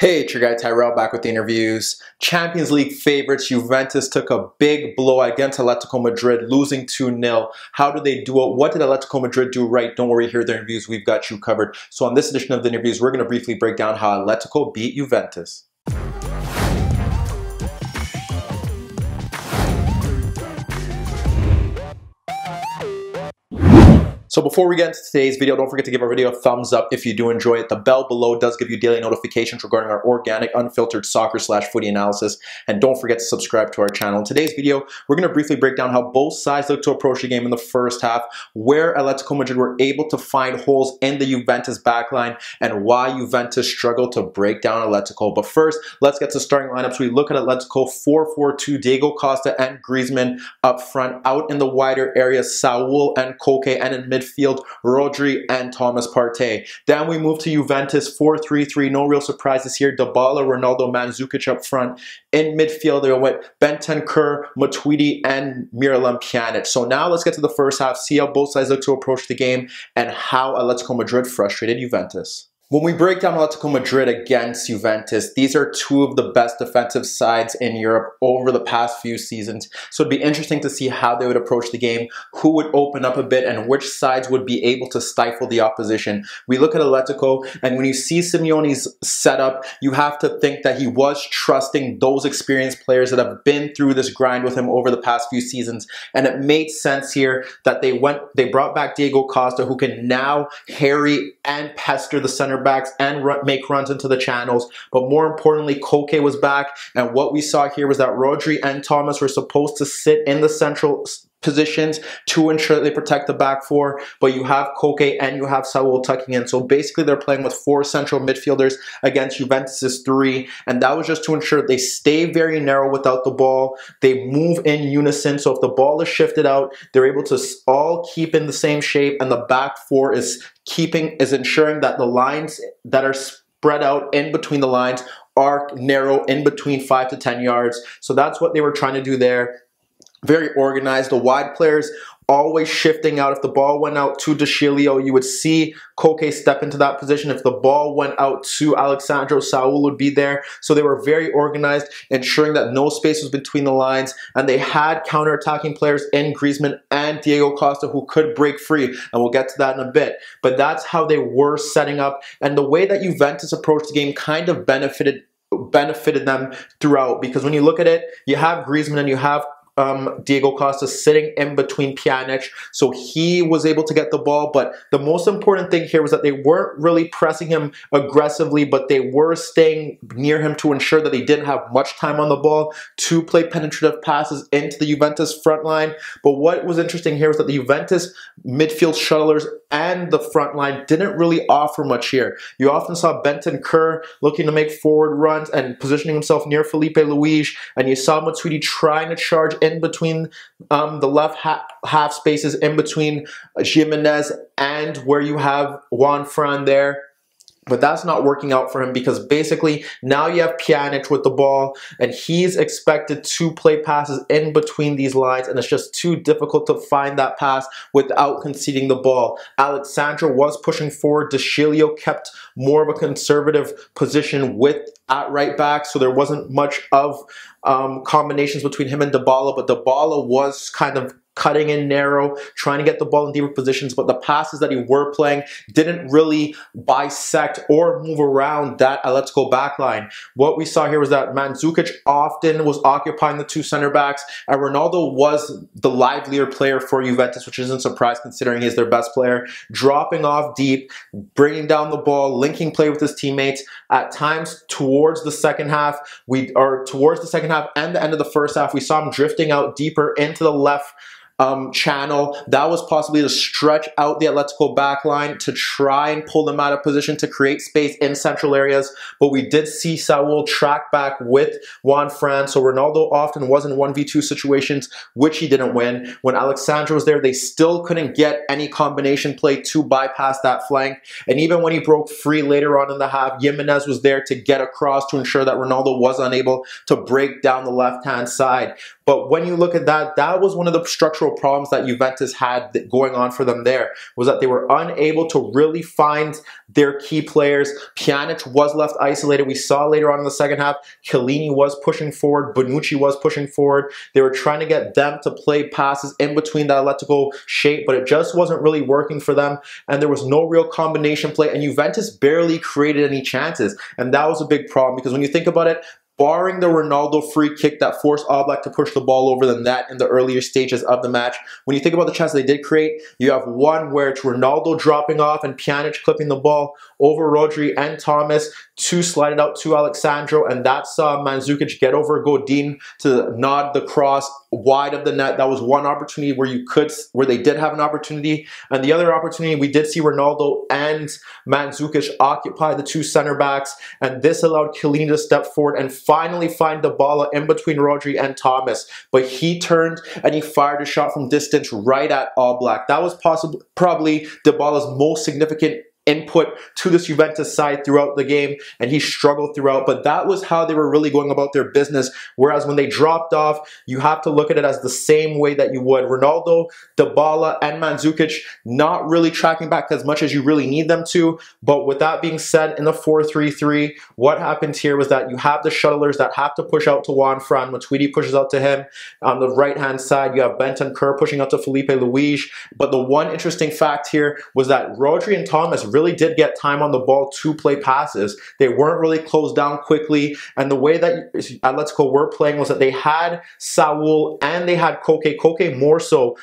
Hey, it's your guy Tyrrell back with the interviews. Champions League favorites Juventus took a big blow against Atletico Madrid, losing 2-0. How did they do it? What did Atletico Madrid do right? Don't worry, here are the interviews. We've got you covered. So on this edition of the interviews, we're going to briefly break down how Atletico beat Juventus. So before we get into today's video, don't forget to give our video a thumbs up if you do enjoy it. The bell below does give you daily notifications regarding our organic, unfiltered soccer/footy analysis. And don't forget to subscribe to our channel. In today's video, we're going to briefly break down how both sides look to approach the game in the first half, where Atletico Madrid were able to find holes in the Juventus backline, and why Juventus struggled to break down Atletico. But first, let's get to starting lineups. We look at Atletico 4-4-2, Diego Costa and Griezmann up front. Out in the wider areas, Saúl and Koke, and in midfield, Rodri and Thomas Partey. Then we move to Juventus 4-3-3. No real surprises here. Dybala, Ronaldo, Mandzukic up front. In midfield, they went Bentancur, Matuidi, and Miralem Pjanic. So now let's get to the first half, see how both sides look to approach the game, and how Atletico Madrid frustrated Juventus. When we break down Atletico Madrid against Juventus, these are two of the best defensive sides in Europe over the past few seasons. So it'd be interesting to see how they would approach the game, who would open up a bit, and which sides would be able to stifle the opposition. We look at Atletico, and when you see Simeone's setup, you have to think that he was trusting those experienced players that have been through this grind with him over the past few seasons. And it made sense here that they brought back Diego Costa, who can now harry and pester the center backs and make runs into the channels. But more importantly, Koke was back, and what we saw here was that Rodri and Thomas were supposed to sit in the central positions to ensure that they protect the back four, but you have Koke and you have Saúl tucking in. So basically they're playing with 4 central midfielders against Juventus's 3, and that was just to ensure that they stay very narrow without the ball. They move in unison, so if the ball is shifted out, they're able to all keep in the same shape, and the back four is ensuring that the lines that are spread out in between the lines are narrow, in between 5 to 10 yards. So that's what they were trying to do there. Very organized. The wide players always shifting out. If the ball went out to De Sciglio, you would see Koke step into that position. If the ball went out to Alexandro, Saúl would be there. So they were very organized, ensuring that no space was between the lines, and they had counter-attacking players in Griezmann and Diego Costa who could break free, and we'll get to that in a bit. But that's how they were setting up, and the way that Juventus approached the game kind of benefited them throughout, because when you look at it, you have Griezmann and you have Diego Costa sitting in between Pjanic, so he was able to get the ball. But the most important thing here was that they weren't really pressing him aggressively, but they were staying near him to ensure that they didn't have much time on the ball to play penetrative passes into the Juventus front line. But what was interesting here was that the Juventus midfield shuttlers and the front line didn't really offer much here. You often saw Bentancur looking to make forward runs and positioning himself near Felipe Luis, and you saw Matuidi trying to charge in between the left half spaces, in between Gimenez and where you have Juan Fran there. But that's not working out for him, because basically now you have Pjanic with the ball, and he's expected to play passes in between these lines, and it's just too difficult to find that pass without conceding the ball. Alexandro was pushing forward. De Sciglio kept more of a conservative position at right back, so there wasn't much of combinations between him and Dybala, but Dybala was kind of cutting in narrow, trying to get the ball in deeper positions, but the passes that he were playing didn't really bisect or move around that Atletico backline. What we saw here was that Mandzukic often was occupying the 2 center backs, and Ronaldo was the livelier player for Juventus, which isn't a surprise considering he's their best player, dropping off deep, bringing down the ball, linking play with his teammates. At times towards the second half, and the end of the first half, we saw him drifting out deeper into the left channel. That was possibly to stretch out the Atletico backline to try and pull them out of position to create space in central areas. But we did see Saúl track back with Juan Fran, so Ronaldo often was in 1v2 situations, which he didn't win. When Alexandro was there, they still couldn't get any combination play to bypass that flank. And even when he broke free later on in the half, Gimenez was there to get across to ensure that Ronaldo was unable to break down the left-hand side. But when you look at that, that was one of the structural structural problems that Juventus had going on for them there, was that they were unable to really find their key players. Pjanic was left isolated. We saw later on in the second half, Chiellini was pushing forward, Bonucci was pushing forward. They were trying to get them to play passes in between the Atletico shape, but it just wasn't really working for them, and there was no real combination play, and Juventus barely created any chances, and that was a big problem, because when you think about it, barring the Ronaldo free kick that forced Oblak to push the ball over the net in the earlier stages of the match, when you think about the chances they did create, you have one where it's Ronaldo dropping off and Pjanic clipping the ball over Rodri and Thomas to slide it out to Alexandro, and that saw Mandzukic get over Godin to nod the cross wide of the net. That was one opportunity where they did have an opportunity, and the other opportunity we did see Ronaldo and Mandzukic occupy the two center backs, and this allowed Chiellini to step forward and finally find Dybala in between Rodri and Thomas, but he turned and he fired a shot from distance right at Oblak. That was probably Dybala's most significant input to this Juventus side throughout the game, and he struggled throughout, but that was how they were really going about their business. Whereas when they dropped off, you have to look at it as the same way that you would Ronaldo, Dybala, and Mandzukic not really tracking back as much as you really need them to. But with that being said, in the 4-3-3, what happened here was that you have the shuttlers that have to push out to Juan Fran. Matuidi pushes out to him. On the right-hand side, you have Bentancur pushing out to Felipe Luis. But the one interesting fact here was that Rodri and Thomas really did get time on the ball to play passes. They weren't really closed down quickly, and the way that Atletico were playing was that they had Saul and they had Koke more so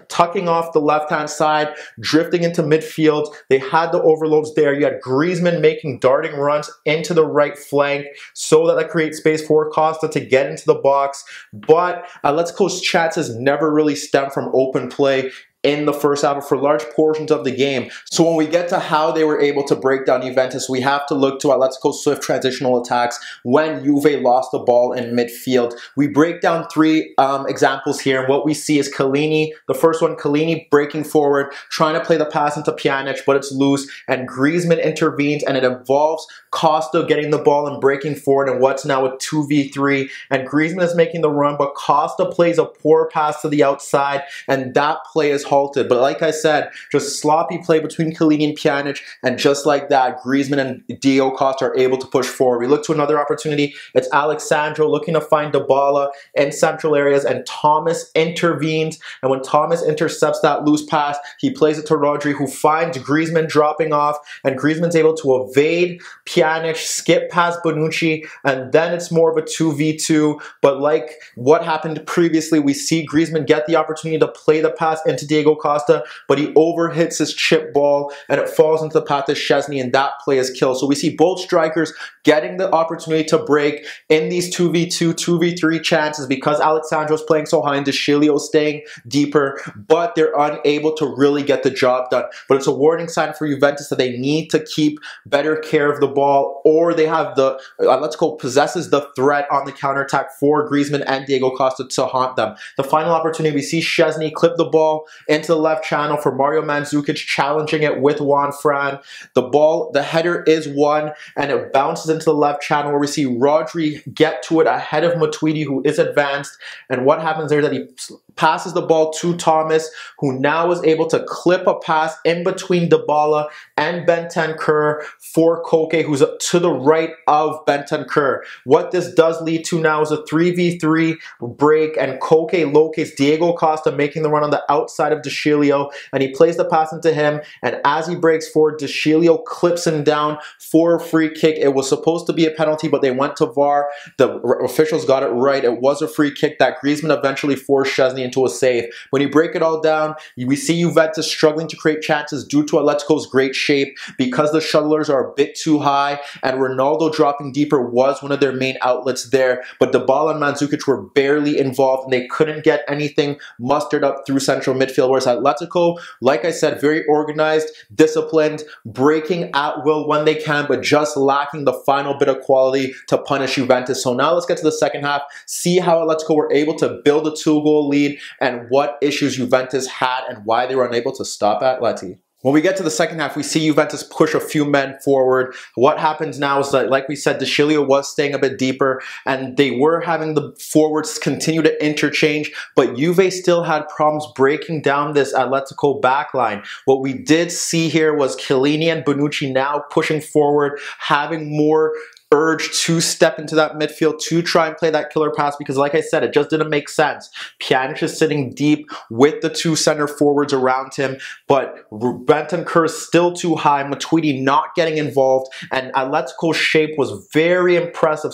tucking off the left-hand side, drifting into midfield. They had the overloads there. You had Griezmann making darting runs into the right flank so that creates space for Costa to get into the box, but Atletico's chances never really stemmed from open play in the first half or for large portions of the game. So when we get to how they were able to break down Juventus, we have to look to Atletico's swift transitional attacks when Juve lost the ball in midfield. We break down three examples here, and what we see is Chiellini. The first one, Chiellini breaking forward, trying to play the pass into Pjanic, but it's loose, and Griezmann intervenes, and it involves Costa getting the ball and breaking forward in what's now a 2v3, and Griezmann is making the run, but Costa plays a poor pass to the outside, and that play is halted. But like I said, just sloppy play between Chiellini and Pjanic, and just like that, Griezmann and Diego Costa are able to push forward. We look to another opportunity. It's Alexandro looking to find Dybala in central areas, and Thomas intervenes, and when Thomas intercepts that loose pass, he plays it to Rodri, who finds Griezmann dropping off, and Griezmann's able to evade Pjanic, skip past Bonucci, and then it's more of a 2v2. But like what happened previously, we see Griezmann get the opportunity to play the pass into Diego Costa, but he overhits his chip ball and it falls into the path of Szczesny, and that play is killed. So we see both strikers getting the opportunity to break in these 2v2, 2v3 chances because Alexandro's playing so high and Deschilio's staying deeper, but they're unable to really get the job done. But it's a warning sign for Juventus that they need to keep better care of the ball, or they have the Atletico possesses the threat on the counterattack for Griezmann and Diego Costa to haunt them. The final opportunity, we see Szczesny clip the ball into the left channel for Mario Mandzukic, challenging it with Juan Fran. The header is won, and it bounces into the left channel where we see Rodri get to it ahead of Matuidi, who is advanced. And what happens there is that he passes the ball to Thomas, who now is able to clip a pass in between Dybala and Bentancur for Koke, who's to the right of Bentancur. What this does lead to now is a 3v3 break, and Koke locates Diego Costa, making the run on the outside of Deschilio, and he plays the pass into him, and as he breaks forward, Deschilio clips him down for a free kick. It was supposed to be a penalty, but they went to VAR. The officials got it right. It was a free kick that Griezmann eventually forced Szczesny into a save. When you break it all down, we see Juventus struggling to create chances due to Atletico's great shape because the shuttlers are a bit too high, and Ronaldo dropping deeper was one of their main outlets there, but Dybala and Mandzukic were barely involved, and they couldn't get anything mustered up through central midfield, whereas Atletico, like I said, very organized, disciplined, breaking at will when they can, but just lacking the final bit of quality to punish Juventus. So now let's get to the second half, see how Atletico were able to build a 2-goal lead and what issues Juventus had and why they were unable to stop Atleti. When we get to the second half, we see Juventus push a few men forward. What happens now is that, like we said, De Sciglio was staying a bit deeper, and they were having the forwards continue to interchange, but Juve still had problems breaking down this Atletico backline. What we did see here was Chiellini and Bonucci now pushing forward, having more urge to step into that midfield to try and play that killer pass, because like I said, it just didn't make sense. Pjanic is sitting deep with the two center forwards around him, but Bentancur is still too high, Matuidi not getting involved, and Atletico's shape was very impressive.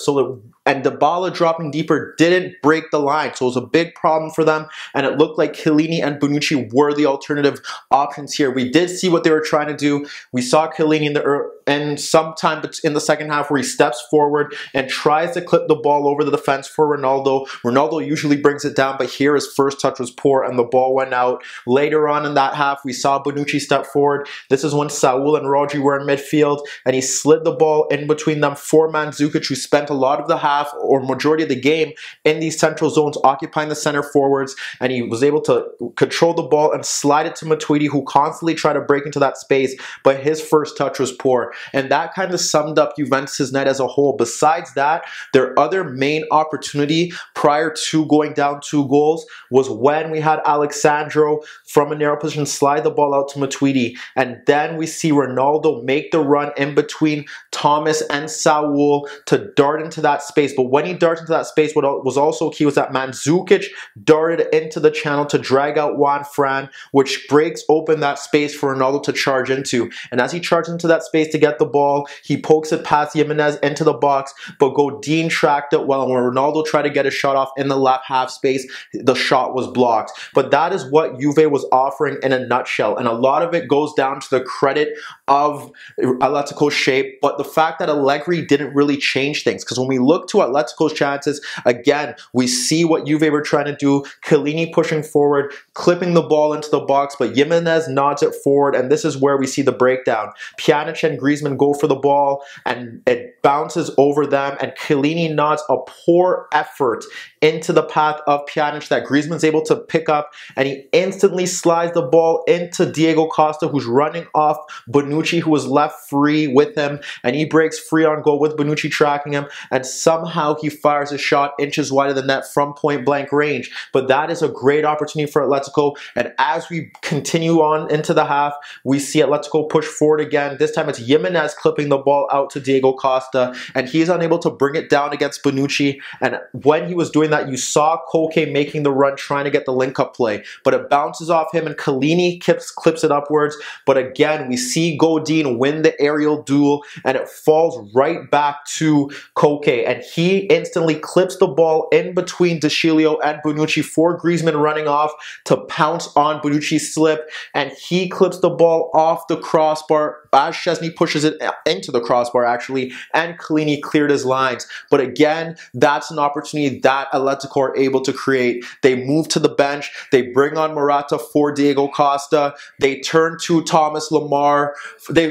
And Dybala dropping deeper didn't break the line, so it was a big problem for them, and it looked like Chiellini and Bonucci were the alternative options here. We did see what they were trying to do. We saw Chiellini sometime in the second half where he steps forward and tries to clip the ball over the defense for Ronaldo. Ronaldo usually brings it down, but here his first touch was poor and the ball went out. Later on in that half, we saw Bonucci step forward. This is when Saul and Rodri were in midfield, and he slid the ball in between them for Mandzukic, who spent a lot of the half or majority of the game in these central zones, occupying the center forwards, and he was able to control the ball and slide it to Matuidi, who constantly tried to break into that space, but his first touch was poor. And that kind of summed up Juventus' night as a whole. Besides that, their other main opportunity prior to going down 2 goals was when we had Alexandro from a narrow position slide the ball out to Matuidi, and then we see Ronaldo make the run in between Thomas and Saul to dart into that space. But when he darted into that space, what was also key was that Mandzukic darted into the channel to drag out Juan Fran, which breaks open that space for Ronaldo to charge into. And as he charged into that space to get the ball, he pokes it past Gimenez into the box, but Godin tracked it well, and when Ronaldo tried to get a shot off in the left half space, the shot was blocked. But that is what Juve was offering in a nutshell, and a lot of it goes down to the credit of Atletico's shape, but the fact that Allegri didn't really change things, because when we look to Atletico's chances, again, we see what Juve were trying to do. Chiellini pushing forward, clipping the ball into the box, but Gimenez nods it forward, and this is where we see the breakdown. Pjanic and Griezmann go for the ball, and it bounces over them, and Chiellini nods a poor effort into the path of Pjanic that Griezmann's able to pick up, and he instantly slides the ball into Diego Costa, who's running off Bonucci, who was left free with him, and he breaks free on goal with Bonucci tracking him, and somehow he fires a shot inches wider than that from point blank range. But that is a great opportunity for Atletico, and as we continue on into the half, we see Atletico push forward again. This time it's Gimenez clipping the ball out to Diego Costa, and he's unable to bring it down against Bonucci, and when he was doing that, you saw Koke making the run, trying to get the link-up play, but it bounces off him, and Chiellini clips it upwards, but again, we see Godin win the aerial duel, and it falls right back to Koke, and he instantly clips the ball in between De Sciglio and Bonucci for Griezmann running off to pounce on Bonucci's slip, and he clips the ball off the crossbar as Szczesny pushes it into the crossbar actually, and Chiellini cleared his lines. But again, that's an opportunity that Atletico are able to create. They move to the bench, they bring on Morata for Diego Costa, they turn to Thomas Lemar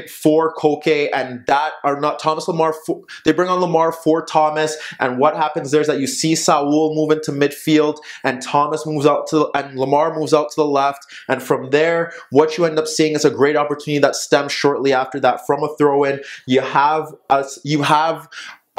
for Koke, and that are not Thomas Lemar, they bring on Lemar for Thomas, and what happens there is that you see Saul move into midfield, and Thomas moves out to, and Lemar moves out to the left, and from there, what you end up seeing is a great opportunity that stems shortly after that from a throw-in. You have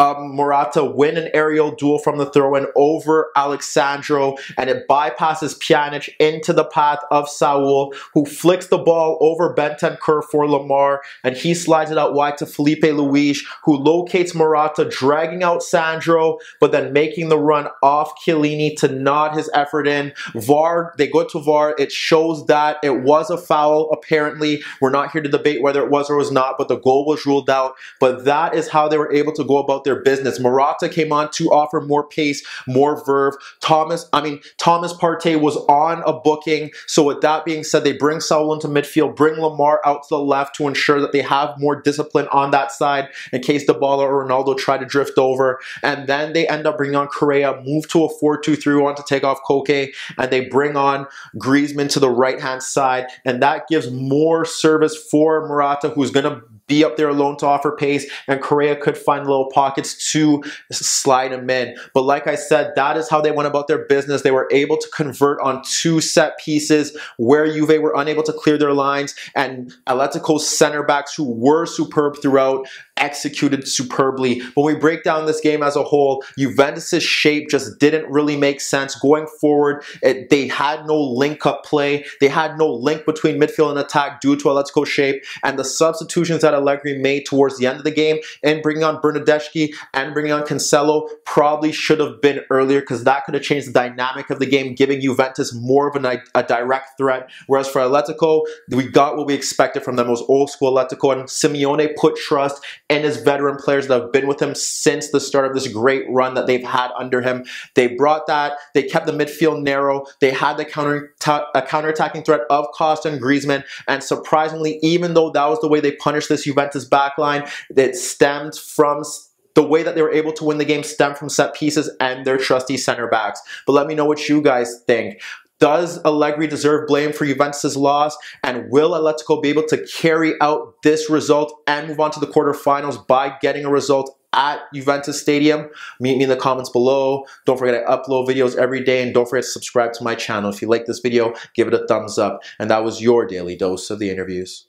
Morata win an aerial duel from the throw-in over Alexandro, and it bypasses Pjanic into the path of Saul, who flicks the ball over Bentancur for Lemar, and he slides it out wide to Felipe Luis, who locates Morata, dragging out Sandro, but then making the run off Chiellini to nod his effort in. VAR, they go to VAR, it shows that it was a foul, apparently. We're not here to debate whether it was or was not, but the goal was ruled out, but that is how they were able to go about their business. Morata came on to offer more pace, more verve. Thomas Partey was on a booking. So with that being said, they bring Saul into midfield, bring Lemar out to the left to ensure that they have more discipline on that side in case Dybala or Ronaldo try to drift over. And then they end up bringing on Correa, move to a 4-2-3-1 to take off Koke, and they bring on Griezmann to the right-hand side, and that gives more service for Morata, who's going to be up there alone to offer pace, and Correa could find little pockets to slide him in. But like I said, that is how they went about their business. They were able to convert on 2 set pieces where Juve were unable to clear their lines, and Atletico's center backs, who were superb throughout, executed superbly. When we break down this game as a whole, Juventus' shape just didn't really make sense. Going forward, they had no link-up play. They had no link between midfield and attack due to Atletico's shape, and the substitutions that Allegri made towards the end of the game and bringing on Bernardeschi and bringing on Cancelo probably should have been earlier, because that could have changed the dynamic of the game, giving Juventus more of a direct threat. Whereas for Atletico, we got what we expected from them. It was old school Atletico, and Simeone put trust in his veteran players that have been with him since the start of this great run that they've had under him. They brought that. They kept the midfield narrow. They had the counter-attacking threat of Costa and Griezmann, and surprisingly, even though that was the way they punished this Juventus backline, it stemmed from the way that they were able to win the game, stemmed from set pieces and their trusty center backs. But let me know what you guys think. Does Allegri deserve blame for Juventus' loss? And will Atletico be able to carry out this result and move on to the quarterfinals by getting a result at Juventus Stadium? Meet me in the comments below. Don't forget I upload videos every day, and don't forget to subscribe to my channel. If you like this video, give it a thumbs up. And that was your daily dose of the interviews.